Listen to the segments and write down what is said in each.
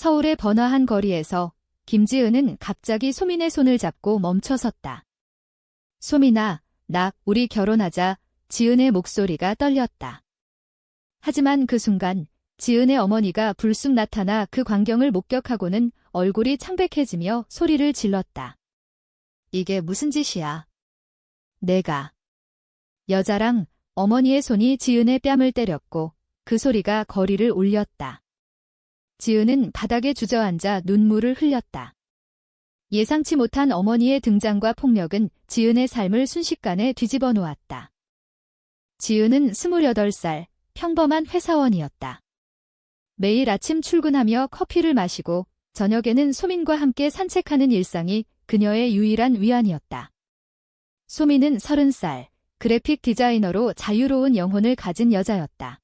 서울의 번화한 거리에서 김지은은 갑자기 소민의 손을 잡고 멈춰섰다. 소민아, 우리 결혼하자. 지은의 목소리가 떨렸다. 하지만 그 순간 지은의 어머니가 불쑥 나타나 그 광경을 목격하고는 얼굴이 창백해지며 소리를 질렀다. 이게 무슨 짓이야? 내가. 여자랑 어머니의 손이 지은의 뺨을 때렸고 그 소리가 거리를 울렸다. 지은은 바닥에 주저앉아 눈물을 흘렸다. 예상치 못한 어머니의 등장과 폭력은 지은의 삶을 순식간에 뒤집어 놓았다. 지은은 28살, 평범한 회사원이었다. 매일 아침 출근하며 커피를 마시고 저녁에는 소민과 함께 산책하는 일상이 그녀의 유일한 위안이었다. 소민은 30살, 그래픽 디자이너로 자유로운 영혼을 가진 여자였다.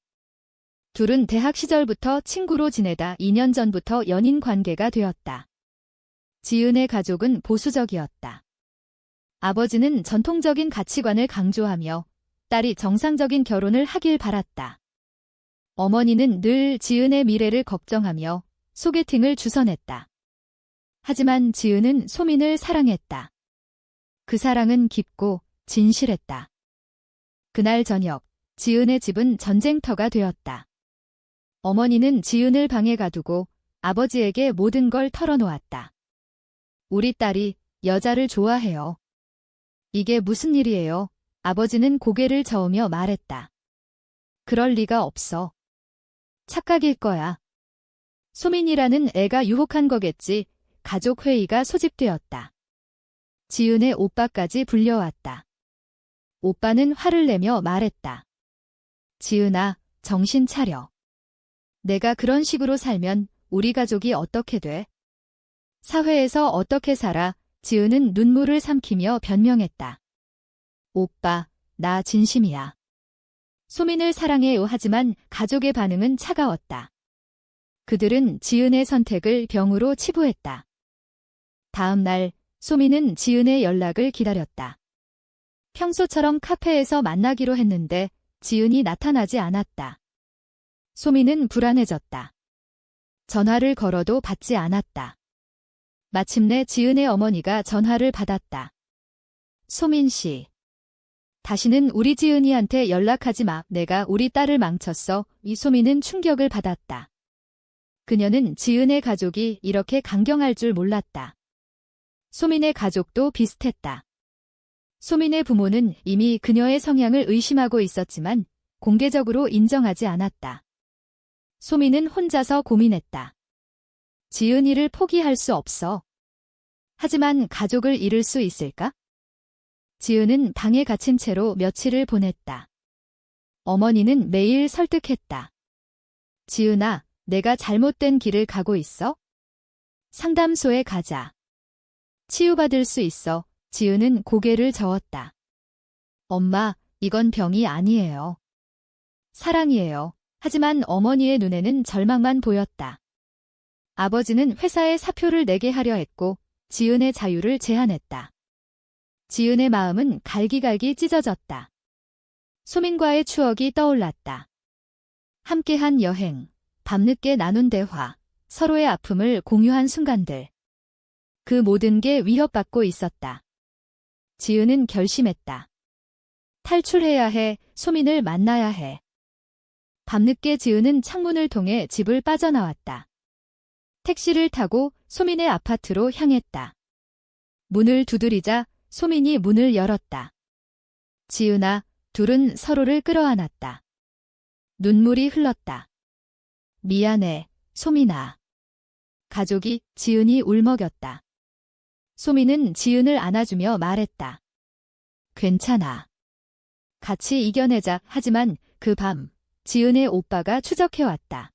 둘은 대학 시절부터 친구로 지내다 2년 전부터 연인 관계가 되었다. 지은의 가족은 보수적이었다. 아버지는 전통적인 가치관을 강조하며 딸이 정상적인 결혼을 하길 바랐다. 어머니는 늘 지은의 미래를 걱정하며 소개팅을 주선했다. 하지만 지은은 소민을 사랑했다. 그 사랑은 깊고 진실했다. 그날 저녁, 지은의 집은 전쟁터가 되었다. 어머니는 지은을 방에 가두고 아버지에게 모든 걸 털어놓았다. 우리 딸이 여자를 좋아해요. 이게 무슨 일이에요? 아버지는 고개를 저으며 말했다. 그럴 리가 없어. 착각일 거야. 소민이라는 애가 유혹한 거겠지. 가족 회의가 소집되었다. 지은의 오빠까지 불려왔다. 오빠는 화를 내며 말했다. 지은아, 정신 차려. 내가 그런 식으로 살면 우리 가족이 어떻게 돼? 사회에서 어떻게 살아? 지은은 눈물을 삼키며 변명했다. 오빠, 나 진심이야. 소민을 사랑해요. 하지만 가족의 반응은 차가웠다. 그들은 지은의 선택을 병으로 치부했다. 다음 날, 소민은 지은의 연락을 기다렸다. 평소처럼 카페에서 만나기로 했는데 지은이 나타나지 않았다. 소민은 불안해졌다. 전화를 걸어도 받지 않았다. 마침내 지은의 어머니가 전화를 받았다. 소민 씨. 다시는 우리 지은이한테 연락하지 마. 내가 우리 딸을 망쳤어. 이소민은 충격을 받았다. 그녀는 지은의 가족이 이렇게 강경할 줄 몰랐다. 소민의 가족도 비슷했다. 소민의 부모는 이미 그녀의 성향을 의심하고 있었지만 공개적으로 인정하지 않았다. 소민은 혼자서 고민했다. 지은이를 포기할 수 없어. 하지만 가족을 잃을 수 있을까? 지은은 방에 갇힌 채로 며칠을 보냈다. 어머니는 매일 설득했다. 지은아, 내가 잘못된 길을 가고 있어? 상담소에 가자. 치유받을 수 있어. 지은은 고개를 저었다. 엄마, 이건 병이 아니에요. 사랑이에요. 하지만 어머니의 눈에는 절망만 보였다. 아버지는 회사에 사표를 내게 하려 했고 지은의 자유를 제한했다. 지은의 마음은 갈기갈기 찢어졌다. 소민과의 추억이 떠올랐다. 함께한 여행, 밤늦게 나눈 대화, 서로의 아픔을 공유한 순간들. 그 모든 게 위협받고 있었다. 지은은 결심했다. 탈출해야 해. 소민을 만나야 해. 밤늦게 지은은 창문을 통해 집을 빠져나왔다. 택시를 타고 소민의 아파트로 향했다. 문을 두드리자 소민이 문을 열었다. 지은아, 둘은 서로를 끌어안았다. 눈물이 흘렀다. 미안해, 소민아. 가족이 지은이 울먹였다. 소민은 지은을 안아주며 말했다. 괜찮아. 같이 이겨내자. 하지만 그 밤, 지은의 오빠가 추적해왔다.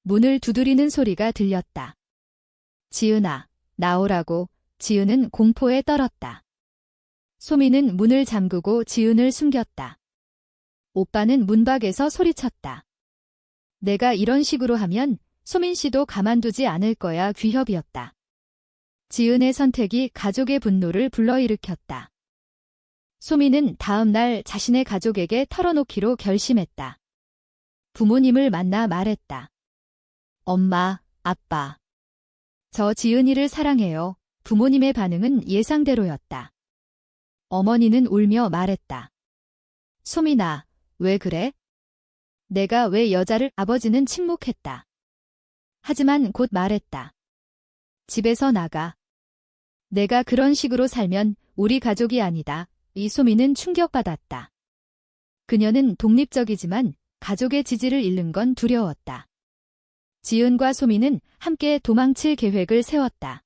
문을 두드리는 소리가 들렸다. 지은아, 나오라고. 지은은 공포에 떨었다. 소민은 문을 잠그고 지은을 숨겼다. 오빠는 문 밖에서 소리쳤다. 내가 이런 식으로 하면 소민 씨도 가만두지 않을 거야. 위협이었다. 지은의 선택이 가족의 분노를 불러일으켰다. 소민은 다음 날 자신의 가족에게 털어놓기로 결심했다. 부모님을 만나 말했다. 엄마, 아빠. 저 지은이를 사랑해요. 부모님의 반응은 예상대로였다. 어머니는 울며 말했다. 소민아, 왜 그래? 내가 왜 여자를? 아버지는 침묵했다. 하지만 곧 말했다. 집에서 나가. 내가 그런 식으로 살면 우리 가족이 아니다. 이소민은 충격받았다. 그녀는 독립적이지만 가족의 지지를 잃는 건 두려웠다. 지은과 소민은 함께 도망칠 계획을 세웠다.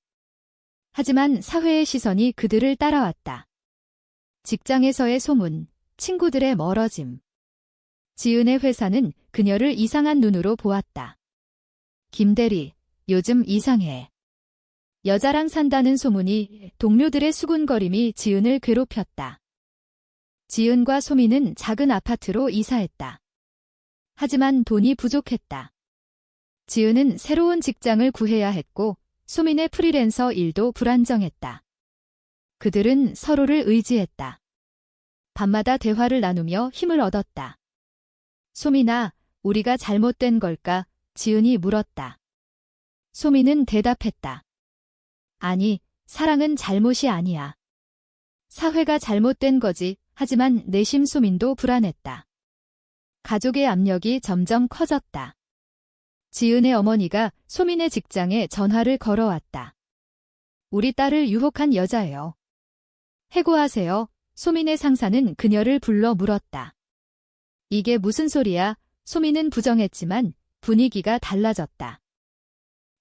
하지만 사회의 시선이 그들을 따라왔다. 직장에서의 소문, 친구들의 멀어짐. 지은의 회사는 그녀를 이상한 눈으로 보았다. 김대리, 요즘 이상해. 여자랑 산다는 소문이 동료들의 수군거림이 지은을 괴롭혔다. 지은과 소민은 작은 아파트로 이사했다. 하지만 돈이 부족했다. 지은은 새로운 직장을 구해야 했고 소민의 프리랜서 일도 불안정했다. 그들은 서로를 의지했다. 밤마다 대화를 나누며 힘을 얻었다. 소민아, 우리가 잘못된 걸까? 지은이 물었다. 소민은 대답했다. 아니, 사랑은 잘못이 아니야. 사회가 잘못된 거지. 하지만 내심 소민도 불안했다. 가족의 압력이 점점 커졌다. 지은의 어머니가 소민의 직장에 전화를 걸어왔다. 우리 딸을 유혹한 여자예요. 해고하세요. 소민의 상사는 그녀를 불러 물었다. 이게 무슨 소리야? 소민은 부정했지만 분위기가 달라졌다.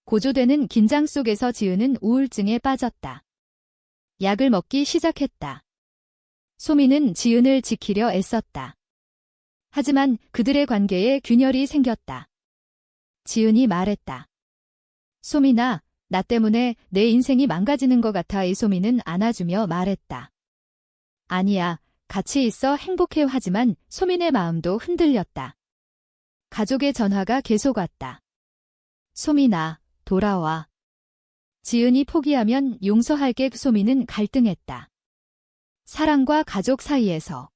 고조되는 긴장 속에서 지은은 우울증에 빠졌다. 약을 먹기 시작했다. 소민은 지은을 지키려 애썼다. 하지만 그들의 관계에 균열이 생겼다. 지은이 말했다. 소민아, 나 때문에 내 인생이 망가지는 것 같아. 이소민은 안아주며 말했다. 아니야, 같이 있어 행복해. 하지만 소민의 마음도 흔들렸다. 가족의 전화가 계속 왔다. 소민아, 돌아와. 지은이 포기하면 용서할게. 소민은 갈등했다. 사랑과 가족 사이에서.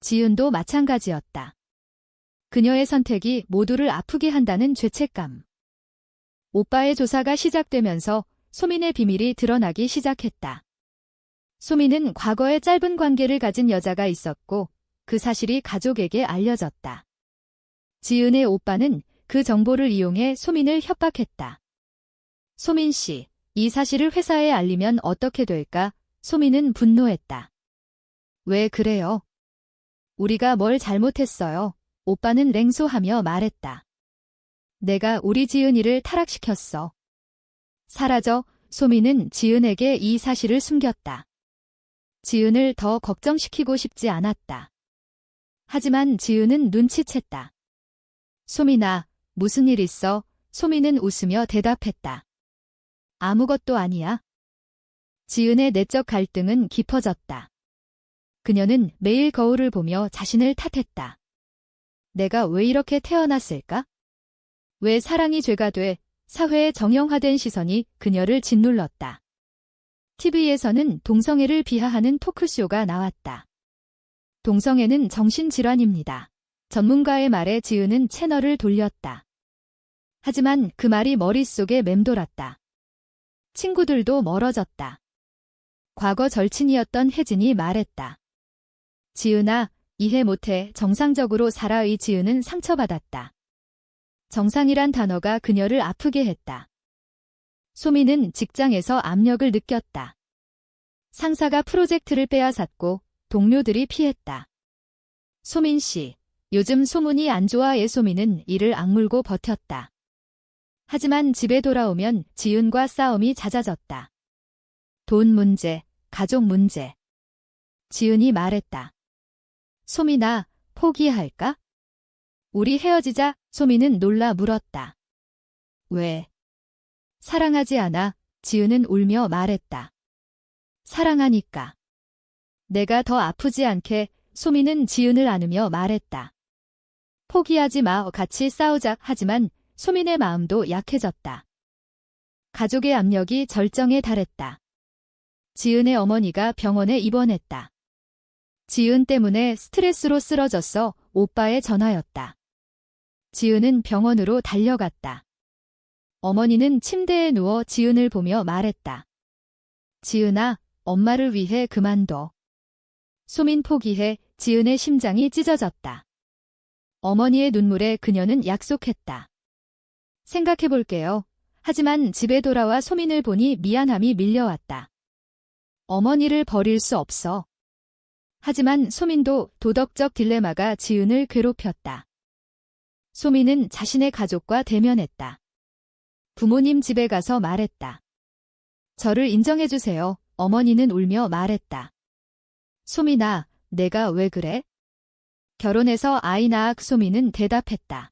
지은도 마찬가지였다. 그녀의 선택이 모두를 아프게 한다는 죄책감. 오빠의 조사가 시작되면서 소민의 비밀이 드러나기 시작했다. 소민은 과거에 짧은 관계를 가진 여자가 있었고 그 사실이 가족에게 알려졌다. 지은의 오빠는 그 정보를 이용해 소민을 협박했다. 소민 씨, 이 사실을 회사에 알리면 어떻게 될까? 소민은 분노했다. 왜 그래요? 우리가 뭘 잘못했어요? 오빠는 냉소하며 말했다. 내가 우리 지은이를 타락시켰어. 사라져. 소민은 지은에게 이 사실을 숨겼다. 지은을 더 걱정시키고 싶지 않았다. 하지만 지은은 눈치챘다. 소민아, 무슨 일 있어? 소민은 웃으며 대답했다. 아무것도 아니야. 지은의 내적 갈등은 깊어졌다. 그녀는 매일 거울을 보며 자신을 탓했다. 내가 왜 이렇게 태어났을까? 왜 사랑이 죄가 돼? 사회의 정형화된 시선이 그녀를 짓눌렀다. TV에서는 동성애를 비하하는 토크쇼가 나왔다. 동성애는 정신질환입니다. 전문가의 말에 지은은 채널을 돌렸다. 하지만 그 말이 머릿속에 맴돌았다. 친구들도 멀어졌다. 과거 절친이었던 혜진이 말했다. 지은아, 이해 못해. 정상적으로 살아. 지은은 상처받았다. 정상이란 단어가 그녀를 아프게 했다. 소민은 직장에서 압력을 느꼈다. 상사가 프로젝트를 빼앗았고 동료들이 피했다. 소민 씨, 요즘 소문이 안 좋아. 소민은 이를 악물고 버텼다. 하지만 집에 돌아오면 지은과 싸움이 잦아졌다. 돈 문제, 가족 문제. 지은이 말했다. 소민아, 포기할까? 우리 헤어지자. 소민은 놀라 물었다. 왜? 사랑하지 않아. 지은은 울며 말했다. 사랑하니까. 내가 더 아프지 않게. 소민은 지은을 안으며 말했다. 포기하지 마. 같이 싸우자. 하지만 소민의 마음도 약해졌다. 가족의 압력이 절정에 달했다. 지은의 어머니가 병원에 입원했다. 지은 때문에 스트레스로 쓰러졌어. 오빠의 전화였다. 지은은 병원으로 달려갔다. 어머니는 침대에 누워 지은을 보며 말했다. 지은아, 엄마를 위해 그만둬. 소민 포기해. 지은의 심장이 찢어졌다. 어머니의 눈물에 그녀는 약속했다. 생각해볼게요. 하지만 집에 돌아와 소민을 보니 미안함이 밀려왔다. 어머니를 버릴 수 없어. 하지만 소민도 도덕적 딜레마가 지은을 괴롭혔다. 소민은 자신의 가족과 대면했다. 부모님 집에 가서 말했다. 저를 인정해주세요. 어머니는 울며 말했다. 소민아, 내가 왜 그래? 결혼해서 아이 낳아. 소민은 대답했다.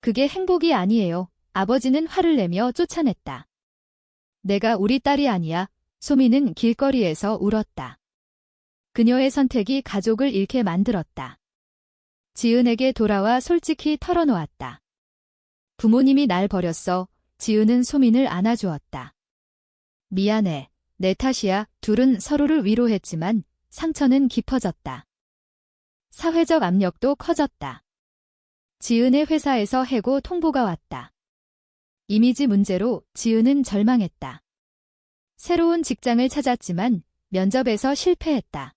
그게 행복이 아니에요. 아버지는 화를 내며 쫓아냈다. 내가 우리 딸이 아니야. 소민은 길거리에서 울었다. 그녀의 선택이 가족을 잃게 만들었다. 지은에게 돌아와 솔직히 털어놓았다. 부모님이 날 버렸어. 지은은 소민을 안아주었다. 미안해. 내 탓이야. 둘은 서로를 위로했지만 상처는 깊어졌다. 사회적 압력도 커졌다. 지은의 회사에서 해고 통보가 왔다. 이미지 문제로 지은은 절망했다. 새로운 직장을 찾았지만 면접에서 실패했다.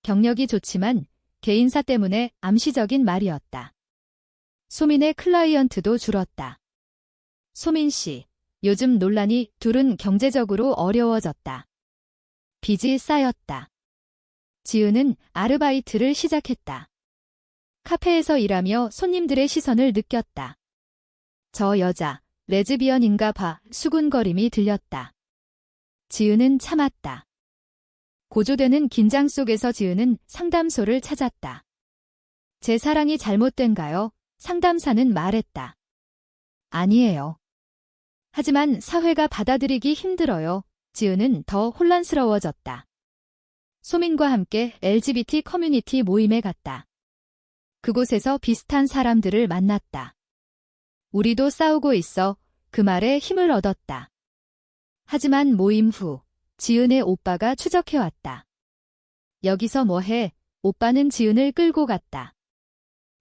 경력이 좋지만 개인사 때문에 암시적인 말이었다. 소민의 클라이언트도 줄었다. 소민 씨, 요즘 논란이 둘은 경제적으로 어려워졌다. 빚이 쌓였다. 지은은 아르바이트를 시작했다. 카페에서 일하며 손님들의 시선을 느꼈다. 저 여자, 레즈비언인가 봐. 수군거림이 들렸다. 지은은 참았다. 고조되는 긴장 속에서 지은은 상담소를 찾았다. 제 사랑이 잘못된가요? 상담사는 말했다. 아니에요. 하지만 사회가 받아들이기 힘들어요. 지은은 더 혼란스러워졌다. 소민과 함께 LGBT 커뮤니티 모임에 갔다. 그곳에서 비슷한 사람들을 만났다. 우리도 싸우고 있어. 그 말에 힘을 얻었다. 하지만 모임 후 지은의 오빠가 추적해왔다. 여기서 뭐해? 오빠는 지은을 끌고 갔다.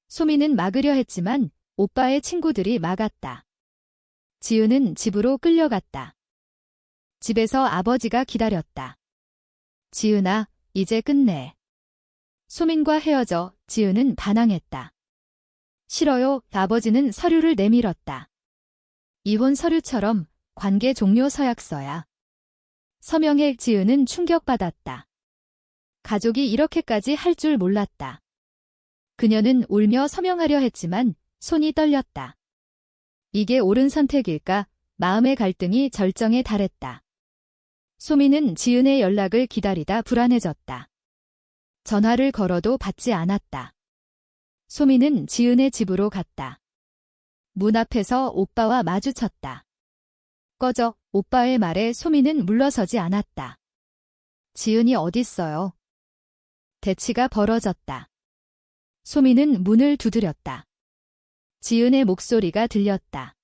소민은 막으려 했지만 오빠의 친구들이 막았다. 지은은 집으로 끌려갔다. 집에서 아버지가 기다렸다. 지은아, 이제 끝내. 소민과 헤어져. 지은은 반항했다. 싫어요. 아버지는 서류를 내밀었다. 이혼 서류처럼 관계 종료 서약서야. 서명해. 지은은 충격받았다. 가족이 이렇게까지 할 줄 몰랐다. 그녀는 울며 서명하려 했지만 손이 떨렸다. 이게 옳은 선택일까? 마음의 갈등이 절정에 달했다. 소민은 지은의 연락을 기다리다 불안해졌다. 전화를 걸어도 받지 않았다. 소민은 지은의 집으로 갔다. 문 앞에서 오빠와 마주쳤다. 꺼져. 오빠의 말에 소민은 물러서지 않았다. 지은이 어딨어요? 대치가 벌어졌다. 소민은 문을 두드렸다. 지은의 목소리가 들렸다.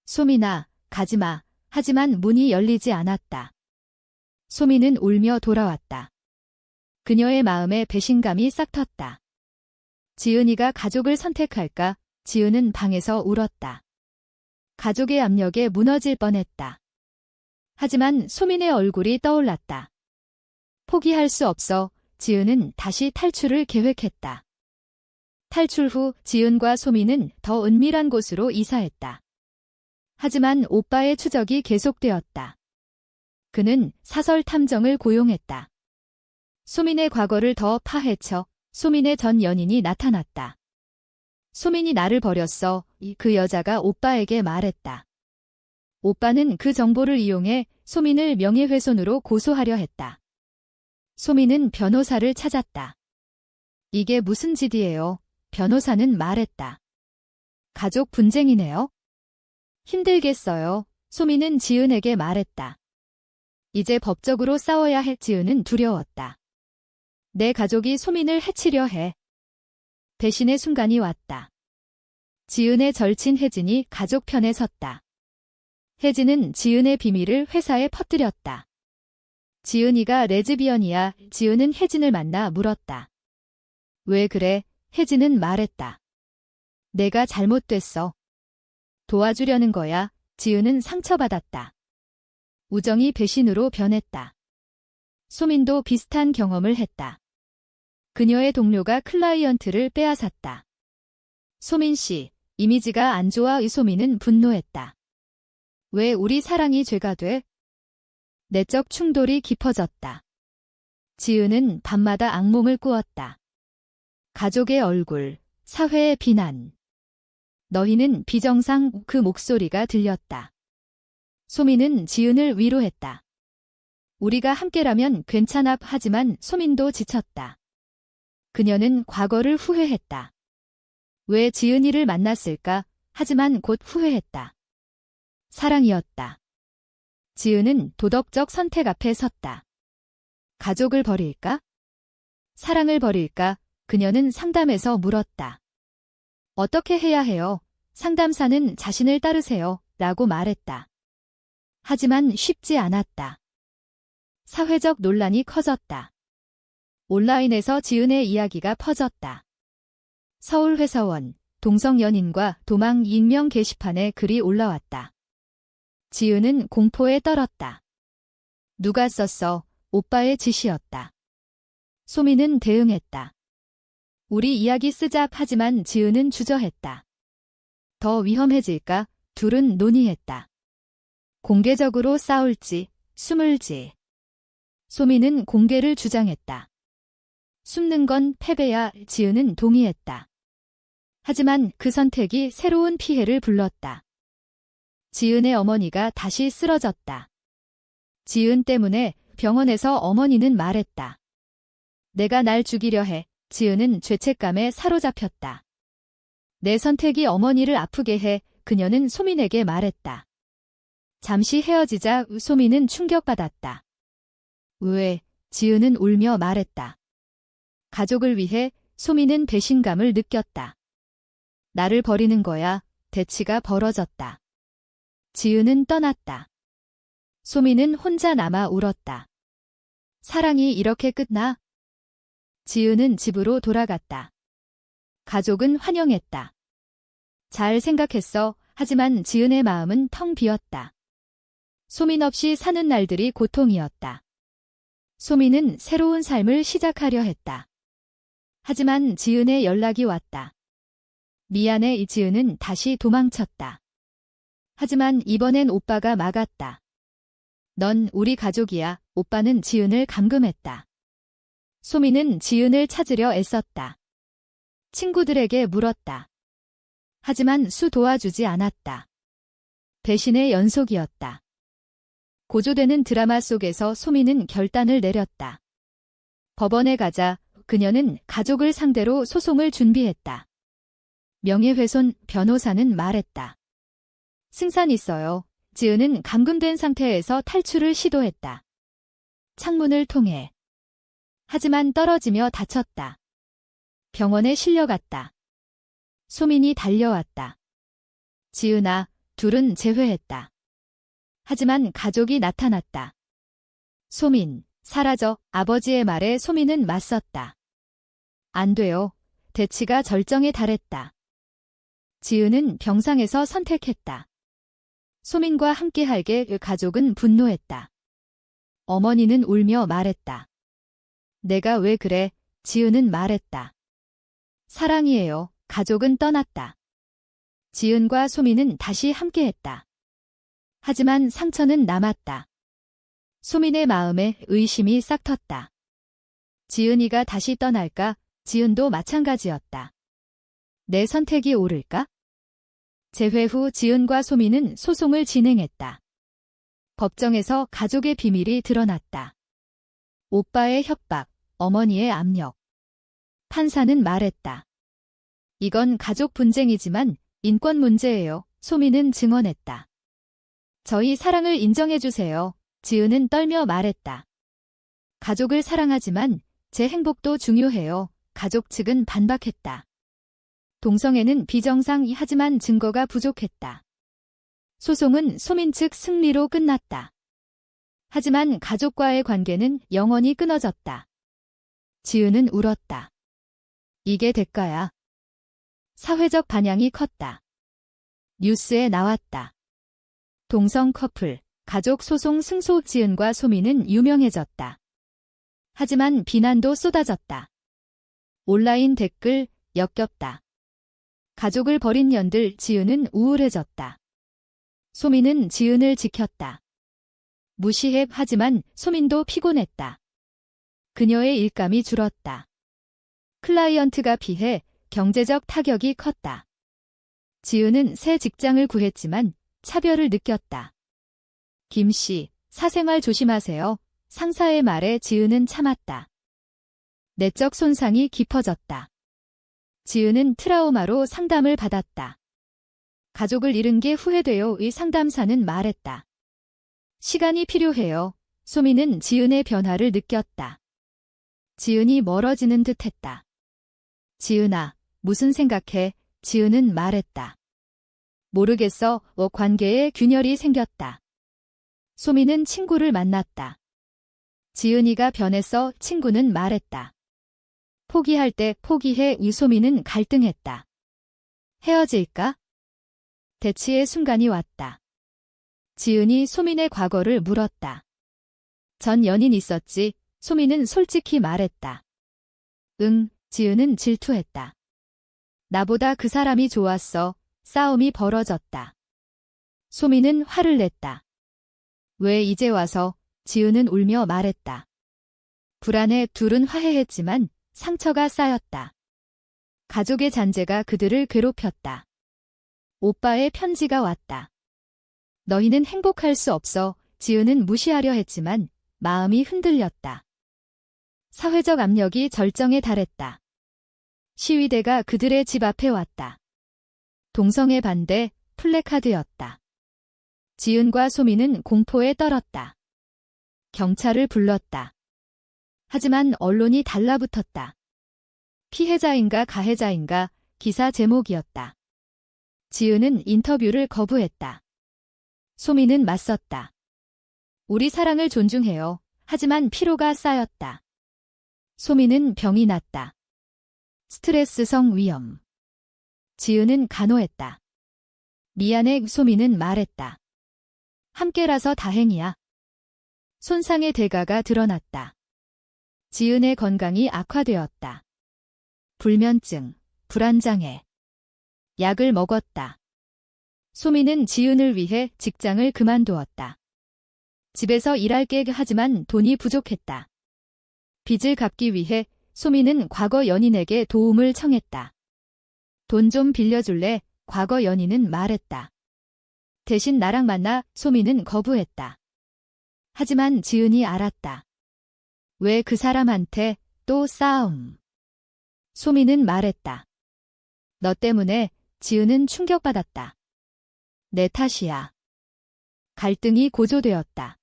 소민아, 가지마. 하지만 문이 열리지 않았다. 소민은 울며 돌아왔다. 그녀의 마음에 배신감이 싹 텄다. 지은이가 가족을 선택할까? 지은은 방에서 울었다. 가족의 압력에 무너질 뻔했다. 하지만 소민의 얼굴이 떠올랐다. 포기할 수 없어. 지은은 다시 탈출을 계획했다. 탈출 후 지은과 소민은 더 은밀한 곳으로 이사했다. 하지만 오빠의 추적이 계속되었다. 그는 사설 탐정을 고용했다. 소민의 과거를 더 파헤쳐. 소민의 전 연인이 나타났다. 소민이 나를 버렸어. 그 여자가 오빠에게 말했다. 오빠는 그 정보를 이용해 소민을 명예훼손으로 고소하려 했다. 소민은 변호사를 찾았다. 이게 무슨 짓이에요? 변호사는 말했다. 가족 분쟁이네요. 힘들겠어요. 소민은 지은에게 말했다. 이제 법적으로 싸워야 할. 지은은 두려웠다. 내 가족이 소민을 해치려 해. 배신의 순간이 왔다. 지은의 절친 혜진이 가족 편에 섰다. 혜진은 지은의 비밀을 회사에 퍼뜨렸다. 지은이가 레즈비언이야. 지은은 혜진을 만나 물었다. 왜 그래? 혜진은 말했다. 내가 잘못됐어. 도와주려는 거야. 지은은 상처받았다. 우정이 배신으로 변했다. 소민도 비슷한 경험을 했다. 그녀의 동료가 클라이언트를 빼앗았다. 소민 씨, 이미지가 안 좋아. 소민은 분노했다. 왜 우리 사랑이 죄가 돼? 내적 충돌이 깊어졌다. 지은은 밤마다 악몽을 꾸었다. 가족의 얼굴, 사회의 비난. 너희는 비정상. 그 목소리가 들렸다. 소민은 지은을 위로했다. 우리가 함께라면 괜찮아. 하지만 소민도 지쳤다. 그녀는 과거를 후회했다. 왜 지은이를 만났을까? 하지만 곧 후회했다. 사랑이었다. 지은은 도덕적 선택 앞에 섰다. 가족을 버릴까? 사랑을 버릴까? 그녀는 상담에서 물었다. 어떻게 해야 해요? 상담사는 자신을 따르세요. 라고 말했다. 하지만 쉽지 않았다. 사회적 논란이 커졌다. 온라인에서 지은의 이야기가 퍼졌다. 서울 회사원, 동성 연인과 도망 익명 게시판에 글이 올라왔다. 지은은 공포에 떨었다. 누가 썼어? 오빠의 짓이었다. 소민은 대응했다. 우리 이야기 쓰자. 하지만 지은은 주저했다. 더 위험해질까? 둘은 논의했다. 공개적으로 싸울지, 숨을지. 소민은 공개를 주장했다. 숨는 건 패배야. 지은은 동의했다. 하지만 그 선택이 새로운 피해를 불렀다. 지은의 어머니가 다시 쓰러졌다. 지은 때문에 병원에서 어머니는 말했다. 내가 날 죽이려 해. 지은은 죄책감에 사로잡혔다. 내 선택이 어머니를 아프게 해. 그녀는 소민에게 말했다. 잠시 헤어지자. 소민은 충격받았다. 왜? 지은은 울며 말했다. 가족을 위해. 소민은 배신감을 느꼈다. 나를 버리는 거야. 대치가 벌어졌다. 지은은 떠났다. 소민은 혼자 남아 울었다. 사랑이 이렇게 끝나? 지은은 집으로 돌아갔다. 가족은 환영했다. 잘 생각했어. 하지만 지은의 마음은 텅 비었다. 소민 없이 사는 날들이 고통이었다. 소민은 새로운 삶을 시작하려 했다. 하지만 지은의 연락이 왔다. 미안해. 지은은 다시 도망쳤다. 하지만 이번엔 오빠가 막았다. 넌 우리 가족이야. 오빠는 지은을 감금했다. 소민은 지은을 찾으려 애썼다. 친구들에게 물었다. 하지만 도와주지 않았다. 배신의 연속이었다. 고조되는 드라마 속에서 소민은 결단을 내렸다. 법원에 가자. 그녀는 가족을 상대로 소송을 준비했다. 명예훼손. 변호사는 말했다. 승산 있어요. 지은은 감금된 상태에서 탈출을 시도했다. 창문을 통해. 하지만 떨어지며 다쳤다. 병원에 실려갔다. 소민이 달려왔다. 지은아. 둘은 재회했다. 하지만 가족이 나타났다. 소민, 사라져. 아버지의 말에 소민은 맞섰다. 안 돼요. 대치가 절정에 달했다. 지은은 병상에서 선택했다. 소민과 함께하게. 가족은 분노했다. 어머니는 울며 말했다. 내가 왜 그래? 지은은 말했다. 사랑이에요. 가족은 떠났다. 지은과 소민은 다시 함께했다. 하지만 상처는 남았다. 소민의 마음에 의심이 싹 텄다. 지은이가 다시 떠날까? 지은도 마찬가지였다. 내 선택이 옳을까? 재회 후 지은과 소민은 소송을 진행했다. 법정에서 가족의 비밀이 드러났다. 오빠의 협박, 어머니의 압력. 판사는 말했다. 이건 가족 분쟁이지만 인권 문제예요. 소민은 증언했다. 저희 사랑을 인정해주세요. 지은은 떨며 말했다. 가족을 사랑하지만 제 행복도 중요해요. 가족 측은 반박했다. 동성애는 비정상하지만 증거가 부족했다. 소송은 소민 측 승리로 끝났다. 하지만 가족과의 관계는 영원히 끊어졌다. 지은은 울었다. 이게 대가야. 사회적 반향이 컸다. 뉴스에 나왔다. 동성 커플, 가족 소송 승소. 지은과 소민은 유명해졌다. 하지만 비난도 쏟아졌다. 온라인 댓글 역겹다. 가족을 버린 년들. 지은은 우울해졌다. 소민은 지은을 지켰다. 무시해. 하지만 소민도 피곤했다. 그녀의 일감이 줄었다. 클라이언트가 피해 경제적 타격이 컸다. 지은은 새 직장을 구했지만 차별을 느꼈다. 김 씨, 사생활 조심하세요. 상사의 말에 지은은 참았다. 내적 손상이 깊어졌다. 지은은 트라우마로 상담을 받았다. 가족을 잃은 게 후회돼요의 상담사는 말했다. 시간이 필요해요. 소민은 지은의 변화를 느꼈다. 지은이 멀어지는 듯했다. 지은아, 무슨 생각해? 지은은 말했다. 모르겠어. 관계에 균열이 생겼다. 소민은 친구를 만났다. 지은이가 변했어. 친구는 말했다. 포기할 때 포기해. 소민은 갈등했다. 헤어질까? 대치의 순간이 왔다. 지은이 소민의 과거를 물었다. 전 연인 있었지. 소민은 솔직히 말했다. 응, 지은은 질투했다. 나보다 그 사람이 좋았어. 싸움이 벌어졌다. 소민은 화를 냈다. 왜 이제 와서? 지은은 울며 말했다. 불안해. 둘은 화해했지만 상처가 쌓였다. 가족의 잔재가 그들을 괴롭혔다. 오빠의 편지가 왔다. 너희는 행복할 수 없어. 지은은 무시하려 했지만 마음이 흔들렸다. 사회적 압력이 절정에 달했다. 시위대가 그들의 집 앞에 왔다. 동성애 반대 플래카드였다. 지은과 소민은 공포에 떨었다. 경찰을 불렀다. 하지만 언론이 달라붙었다. 피해자인가 가해자인가 기사 제목이었다. 지은은 인터뷰를 거부했다. 소민은 맞섰다. 우리 사랑을 존중해요. 하지만 피로가 쌓였다. 소민은 병이 났다. 스트레스성 위염. 지은은 간호했다. 미안해. 소민은 말했다. 함께라서 다행이야. 손상의 대가가 드러났다. 지은의 건강이 악화되었다. 불면증, 불안장애. 약을 먹었다. 소민은 지은을 위해 직장을 그만두었다. 집에서 일할게 하지만 돈이 부족했다. 빚을 갚기 위해 소민은 과거 연인에게 도움을 청했다. 돈 좀 빌려줄래? 과거 연인은 말했다. 대신 나랑 만나. 소민은 거부했다. 하지만 지은이 알았다. 왜 그 사람한테 또 싸움? 소민은 말했다. 너 때문에. 지은은 충격받았다. 내 탓이야. 갈등이 고조되었다.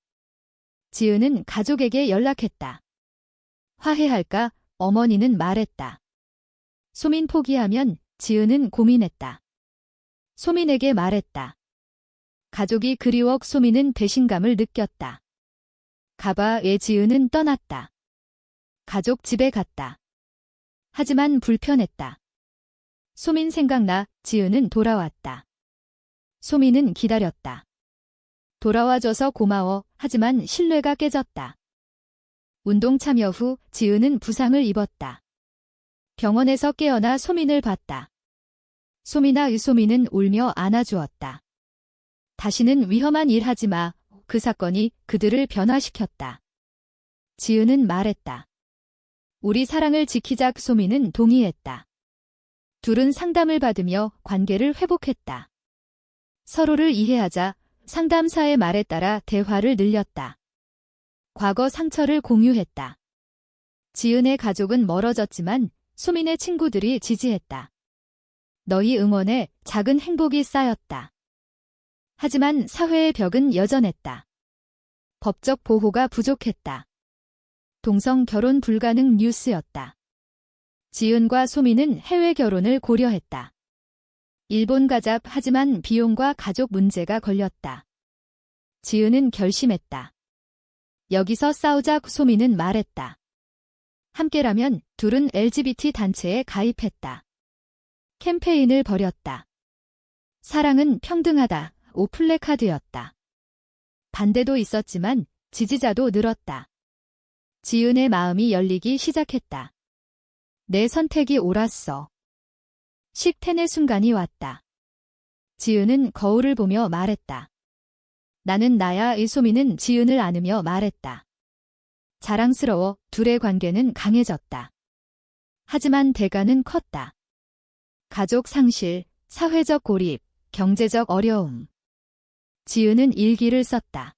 지은은 가족에게 연락했다. 화해할까? 어머니는 말했다. 소민 포기하면. 지은은 고민했다. 소민에게 말했다. 가족이 그리워. 소민은 배신감을 느꼈다. 가봐에. 지은은 떠났다. 가족 집에 갔다. 하지만 불편했다. 소민 생각나. 지은은 돌아왔다. 소민은 기다렸다. 돌아와줘서 고마워. 하지만 신뢰가 깨졌다. 운동 참여 후 지은은 부상을 입었다. 병원에서 깨어나 소민을 봤다. 소민아. 소민은 울며 안아주었다. 다시는 위험한 일 하지 마. 그 사건이 그들을 변화시켰다. 지은은 말했다. 우리 사랑을 지키자. 소민은 동의했다. 둘은 상담을 받으며 관계를 회복했다. 서로를 이해하자. 상담사의 말에 따라 대화를 늘렸다. 과거 상처를 공유했다. 지은의 가족은 멀어졌지만 소민의 친구들이 지지했다. 너희 응원에 작은 행복이 쌓였다. 하지만 사회의 벽은 여전했다. 법적 보호가 부족했다. 동성 결혼 불가능 뉴스였다. 지은과 소민은 해외 결혼을 고려했다. 일본 가자. 하지만 비용과 가족 문제가 걸렸다. 지은은 결심했다. 여기서 싸우자. 소민은 말했다. 함께라면. 둘은 LGBT 단체에 가입했다. 캠페인을 벌였다. 사랑은 평등하다. 오플래카드였다. 반대도 있었지만 지지자도 늘었다. 지은의 마음이 열리기 시작했다. 내 선택이 옳았어. 식텐의 순간이 왔다. 지은은 거울을 보며 말했다. 나는 나야. 소미는 지은을 안으며 말했다. 자랑스러워. 둘의 관계는 강해졌다. 하지만 대가는 컸다. 가족 상실, 사회적 고립, 경제적 어려움. 지은은 일기를 썼다.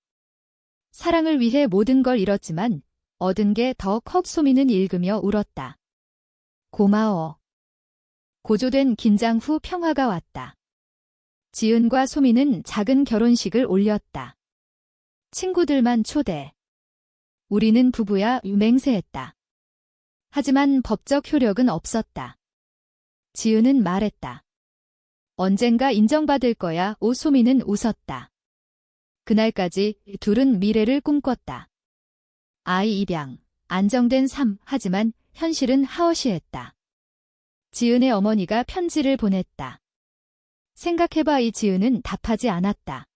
사랑을 위해 모든 걸 잃었지만 얻은 게 더 컸. 소미는 읽으며 울었다. 고마워. 고조된 긴장 후 평화가 왔다. 지은과 소미는 작은 결혼식을 올렸다. 친구들만 초대. 우리는 부부야. 맹세했다. 하지만 법적 효력은 없었다. 지은은 말했다. 언젠가 인정받을 거야. 소미는 웃었다. 그날까지 둘은 미래를 꿈꿨다. 아이 입양, 안정된 삶. 하지만 현실은 하어시했다. 지은의 어머니가 편지를 보냈다. 생각해봐. 지은은 답하지 않았다.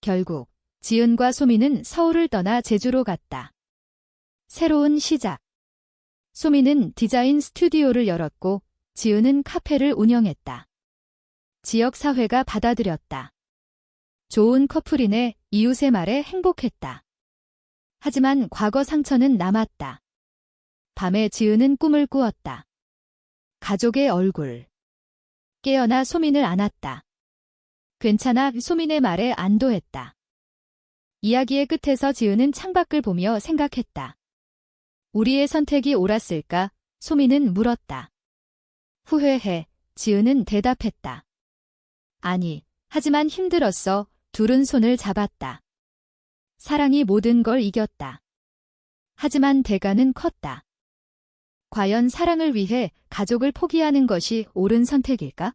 결국 지은과 소미는 서울을 떠나 제주로 갔다. 새로운 시작. 소미는 디자인 스튜디오를 열었고 지은은 카페를 운영했다. 지역사회가 받아들였다. 좋은 커플이네. 이웃의 말에 행복했다. 하지만 과거 상처는 남았다. 밤에 지은은 꿈을 꾸었다. 가족의 얼굴. 깨어나 소민을 안았다. 괜찮아. 소민의 말에 안도했다. 이야기의 끝에서 지은은 창밖을 보며 생각했다. 우리의 선택이 옳았을까? 소민은 물었다. 후회해. 지은은 대답했다. 아니, 하지만 힘들었어. 둘은 손을 잡았다. 사랑이 모든 걸 이겼다. 하지만 대가는 컸다. 과연 사랑을 위해 가족을 포기하는 것이 옳은 선택일까?